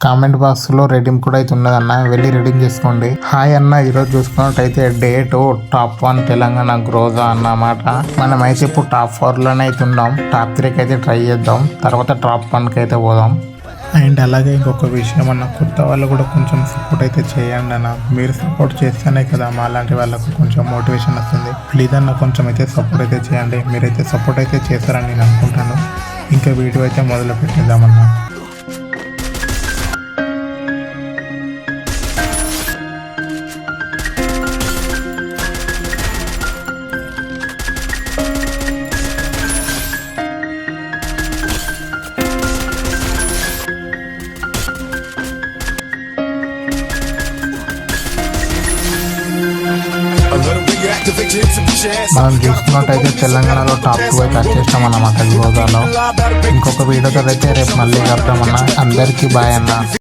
Comment box లో redeem కూడా అయితే ఉన్నదన్న, వెళ్ళి రెడీమ్ చేసుకోండి. హాయ్ అన్న, ఈరోజు చూసుకున్నట్టయితే డేట్ టాప్ 1 తెలంగాణ గ్రోజా అన్నమాట. మనమైతే ఇప్పుడు టాప్ 4 లోనే అయితే ఉన్నాం. టాప్ 3కి అయితే ట్రై చేద్దాం, తర్వాత టాప్ 1కి అయితే పోదాం. అండ్ అలాగే ఇంకొక విషయం అన్న, కొత్త వాళ్ళు కూడా కొంచెం సపోర్ట్ అయితే చేయండి అన్న. మీరు సపోర్ట్ చేస్తేనే కదా మా లాంటి వాళ్ళకు కొంచెం మోటివేషన్ వస్తుంది. ప్లీజ్ అన్న, కొంచెం అయితే సపోర్ట్ అయితే చేయండి. మీరైతే సపోర్ట్ అయితే చేస్తారని నేను అనుకుంటాను. ఇంకా వీడియో అయితే మొదలు పెట్టేద్దామన్నా. మనం చూసుకున్నట్టయితే తెలంగాణలో టాప్ 2 అయితే వచ్చేస్తాం అన్నమాట ఈ రోజాలో. ఇంకొక వీడియోతో అయితే రేపు మళ్ళీ కలుద్దామన్నా. అందరికీ బాయ్ అన్న.